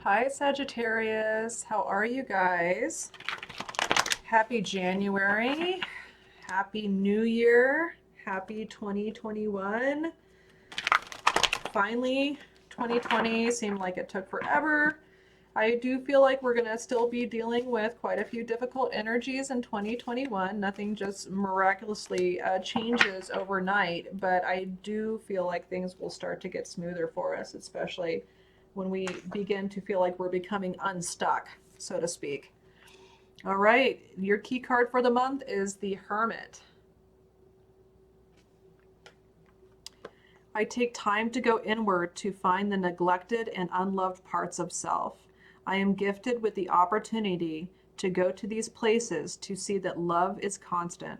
Hi, Sagittarius. How are you guys? Happy January. Happy New Year. Happy 2021. Finally, 2020 seemed like it took forever. I do feel like we're going to still be dealing with quite a few difficult energies in 2021. Nothing just miraculously changes overnight, but I do feel like things will start to get smoother for us, especially when we begin to feel like we're becoming unstuck, so to speak. All right, your key card for the month is the Hermit. I take time to go inward to find the neglected and unloved parts of self. I am gifted with the opportunity to go to these places to see that love is constant.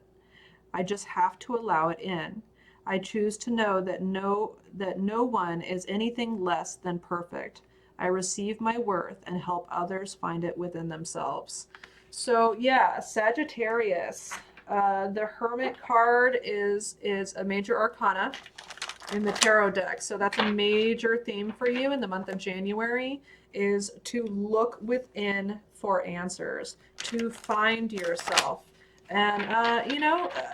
I just have to allow it in. I choose to know that no one is anything less than perfect. I receive my worth and help others find it within themselves. So yeah, Sagittarius. The Hermit card is a major arcana in the tarot deck. So that's a major theme for you in the month of January, is to look within for answers, to find yourself. And,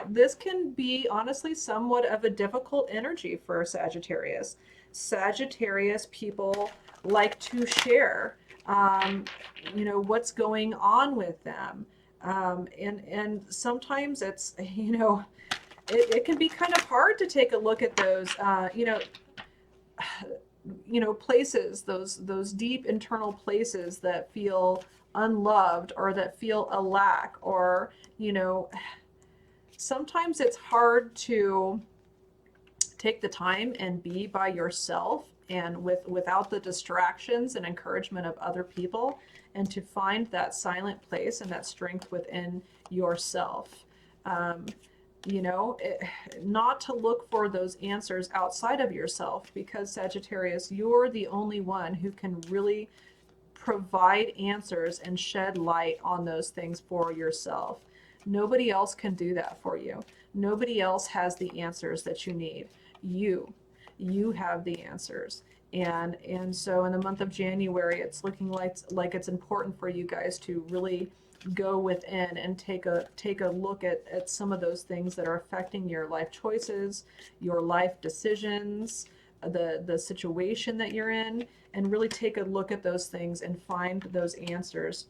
this can be honestly somewhat of a difficult energy for Sagittarius. Sagittarius people like to share, what's going on with them. And sometimes it's, it can be kind of hard to take a look at those, places, those deep internal places that feel unloved or that feel a lack, or sometimes it's hard to take the time and be by yourself and without the distractions and encouragement of other people, and to find that silent place and that strength within yourself. um, not to look for those answers outside of yourself, because Sagittarius, you're the only one who can really provide answers and shed light on those things for yourself. Nobody else can do that for you. Nobody else has the answers that you need. You have the answers. And so in the month of January, it's looking like it's important for you guys to really go within and take a look at some of those things that are affecting your life choices, your life decisions, the situation that you're in, and really take a look at those things and find those answers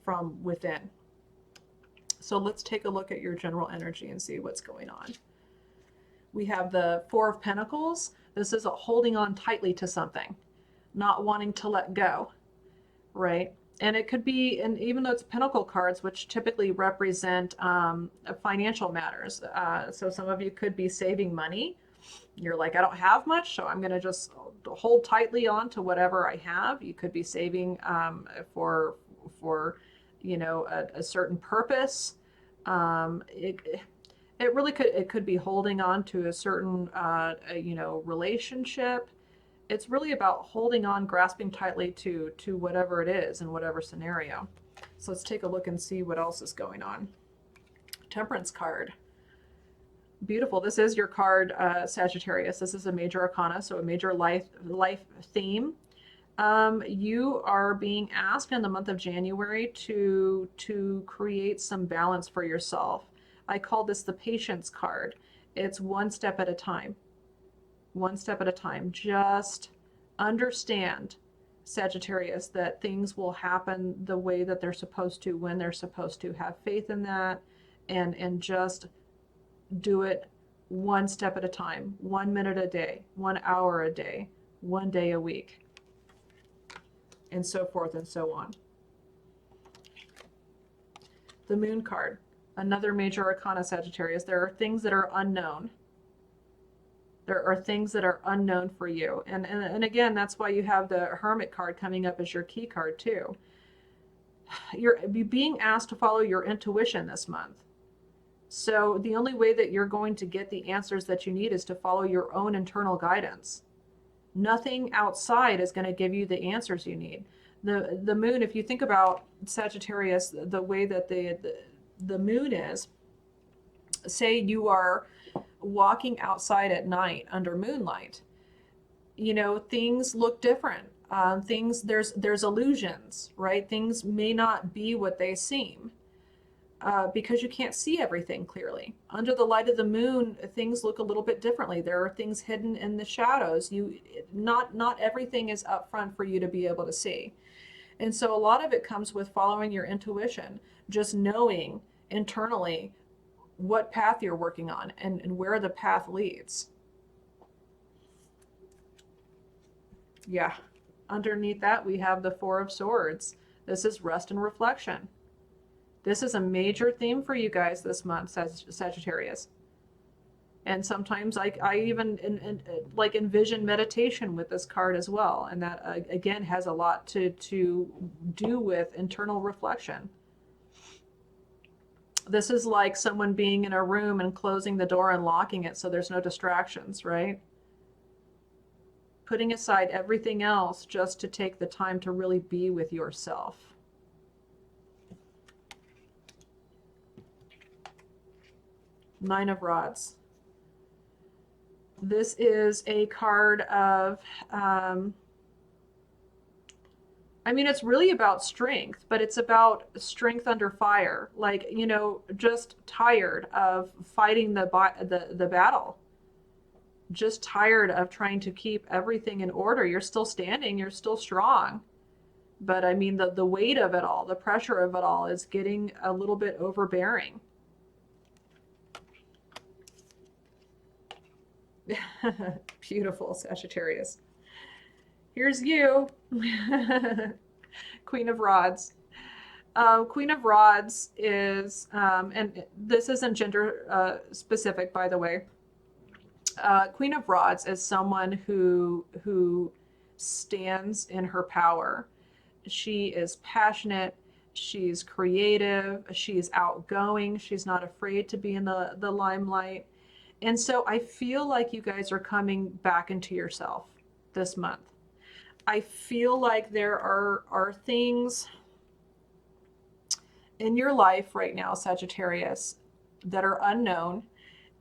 from within. So let's take a look at your general energy and see what's going on. We have the Four of Pentacles. This is a holding on tightly to something, not wanting to let go, right? And it could be, and even though it's Pentacle cards, which typically represent financial matters. So some of you could be saving money. You're like, I don't have much, so I'm going to just hold tightly on to whatever I have. You could be saving for a certain purpose. It really could be holding on to a certain relationship. It's really about holding on, grasping tightly to whatever it is in whatever scenario. So let's take a look and see what else is going on. Temperance card. Beautiful. This is your card, Sagittarius. This is a major arcana, so a major life theme. You are being asked in the month of January to create some balance for yourself. I call this the patience card. It's one step at a time. One step at a time. Just understand, Sagittarius, that things will happen the way that they're supposed to, when they're supposed to. Have faith in that, and just do it one step at a time, 1 minute a day, 1 hour a day, 1 day a week, and so forth and so on. The Moon card, another major arcana, Sagittarius. There are things that are unknown. There are things that are unknown for you. And again, that's why you have the Hermit card coming up as your key card too. You're being asked to follow your intuition this month. So the only way that you're going to get the answers that you need is to follow your own internal guidance. Nothing outside is going to give you the answers you need. The moon, if you think about Sagittarius, the way that the moon is, say you are walking outside at night under moonlight, things look different. There's illusions, right? Things may not be what they seem, because you can't see everything clearly. Under the light of the moon, things look a little bit differently. There are things hidden in the shadows. Not everything is up front for you to be able to see. And so a lot of it comes with following your intuition, just knowing internally what path you're working on and where the path leads. Yeah. Underneath that, we have the Four of Swords. This is rest and reflection. This is a major theme for you guys this month, Sagittarius. And sometimes I even like envision meditation with this card as well. And that, again, has a lot to do with internal reflection. This is like someone being in a room and closing the door and locking it so there's no distractions, right? Putting aside everything else just to take the time to really be with yourself. Nine of Rods. This is a card of, it's really about strength, but it's about strength under fire. Like, just tired of fighting the battle. Just tired of trying to keep everything in order. You're still standing, you're still strong. But the weight of it all, the pressure of it all is getting a little bit overbearing. Beautiful, Sagittarius. Here's you. Queen of Rods. Queen of Rods is, and this isn't gender specific, by the way. Queen of Rods is someone who stands in her power. She is passionate. She's creative. She's outgoing. She's not afraid to be in the limelight. And so I feel like you guys are coming back into yourself this month. I feel like there are things in your life right now, Sagittarius, that are unknown.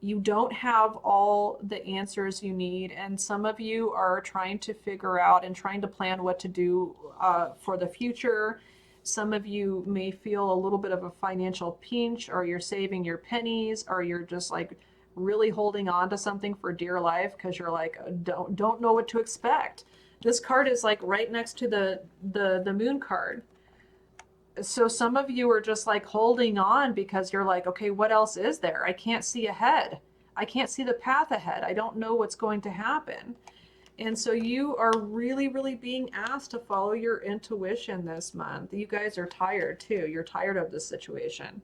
You don't have all the answers you need, and some of you are trying to figure out and trying to plan what to do for the future. Some of you may feel a little bit of a financial pinch, or you're saving your pennies, or you're just like really holding on to something for dear life because you're like, don't know what to expect. This card is like right next to the moon card. So some of you are just like holding on because you're like, okay, what else is there? I can't see ahead. I can't see the path ahead. I don't know what's going to happen. And so you are really, really being asked to follow your intuition this month. You guys are tired too. You're tired of this situation.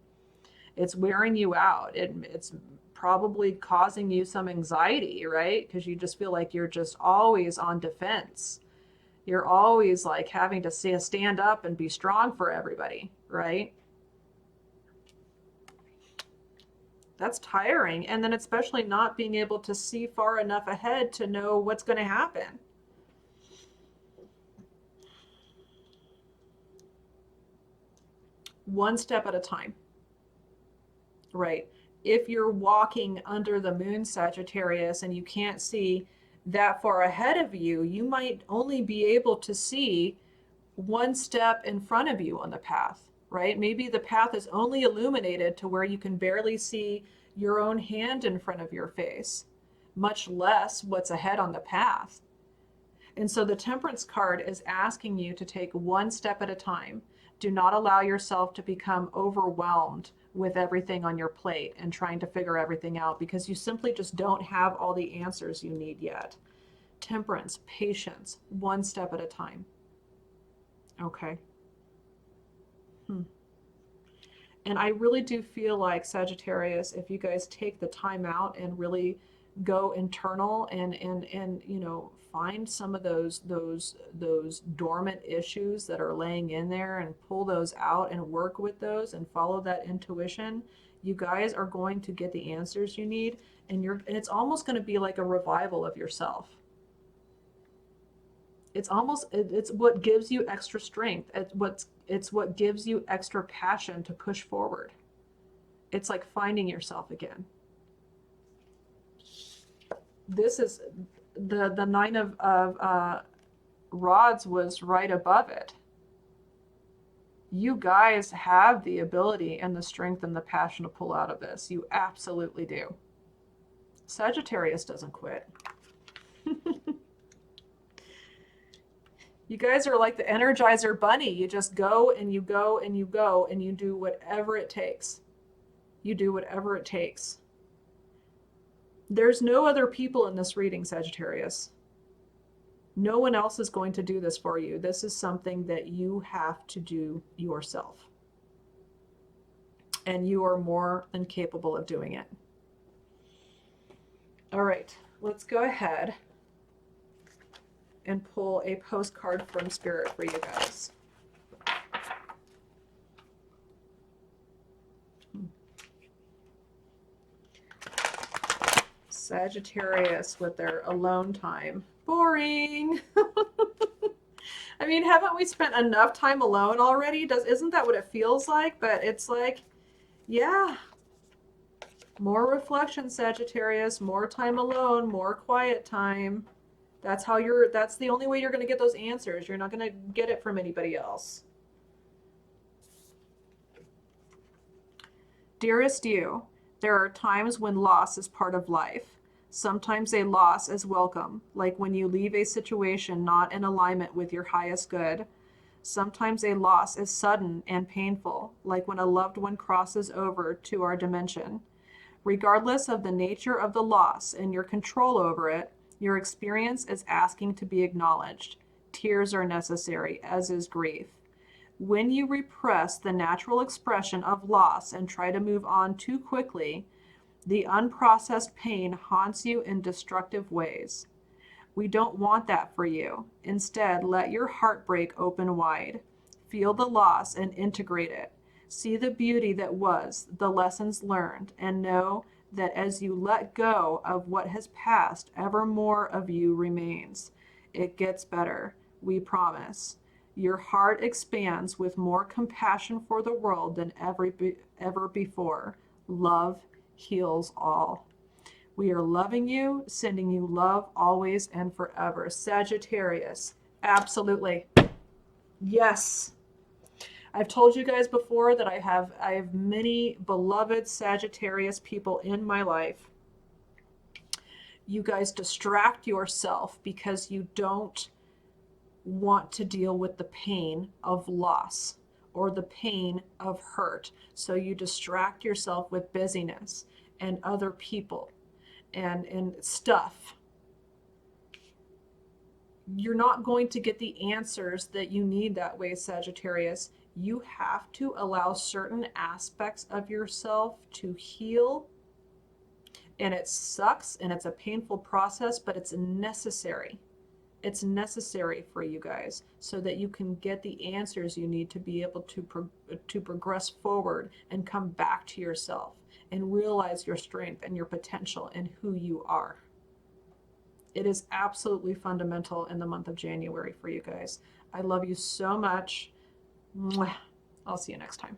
It's wearing you out. It's probably causing you some anxiety, right? Because you just feel like you're just always on defense. You're always like having to stand up and be strong for everybody, right? That's tiring. And then especially not being able to see far enough ahead to know what's going to happen. One step at a time, right? If you're walking under the moon, Sagittarius, and you can't see that far ahead of you, you might only be able to see one step in front of you on the path, right? Maybe the path is only illuminated to where you can barely see your own hand in front of your face, much less what's ahead on the path. And so the Temperance card is asking you to take one step at a time. Do not allow yourself to become overwhelmed with everything on your plate and trying to figure everything out, because you simply just don't have all the answers you need yet. Temperance, patience, one step at a time. Okay. And I really do feel like, Sagittarius, if you guys take the time out and really go internal and find some of those dormant issues that are laying in there and pull those out and work with those and follow that intuition, you guys are going to get the answers you need, and it's almost going to be like a revival of yourself. It's what gives you extra strength. It's what gives you extra passion to push forward. It's like finding yourself again. This is the Nine of rods was right above it. You guys have the ability and the strength and the passion to pull out of this. You absolutely do. Sagittarius doesn't quit. You guys are like the Energizer Bunny. You just go and you go and you go and you do whatever it takes. You do whatever it takes. There's no other people in this reading, Sagittarius. No one else is going to do this for you. This is something that you have to do yourself. And you are more than capable of doing it. All right, let's go ahead and pull a postcard from Spirit for you guys. Sagittarius with their alone time. Boring. I mean, haven't we spent enough time alone already? Isn't that what it feels like? But it's like, yeah. More reflection, Sagittarius, more time alone, more quiet time. That's the only way you're going to get those answers. You're not going to get it from anybody else. Dearest you, there are times when loss is part of life. Sometimes a loss is welcome, like when you leave a situation not in alignment with your highest good. Sometimes a loss is sudden and painful, like when a loved one crosses over to our dimension. Regardless of the nature of the loss and your control over it, your experience is asking to be acknowledged. Tears are necessary, as is grief. When you repress the natural expression of loss and try to move on too quickly, the unprocessed pain haunts you in destructive ways. We don't want that for you. Instead, let your heart break open wide. Feel the loss and integrate it. See the beauty that was, the lessons learned, and know that as you let go of what has passed, ever more of you remains. It gets better, we promise. Your heart expands with more compassion for the world than ever before. Love heals all. We are loving you, sending you love always and forever. Sagittarius, absolutely. Yes. I've told you guys before that I have many beloved Sagittarius people in my life. You guys distract yourself because you don't want to deal with the pain of loss or the pain of hurt. So you distract yourself with busyness and other people and stuff. You're not going to get the answers that you need that way, Sagittarius. You have to allow certain aspects of yourself to heal. And it sucks and it's a painful process, but it's necessary. It's necessary for you guys so that you can get the answers you need to be able to progress forward and come back to yourself and realize your strength and your potential and who you are. It is absolutely fundamental in the month of January for you guys. I love you so much. Mwah. I'll see you next time.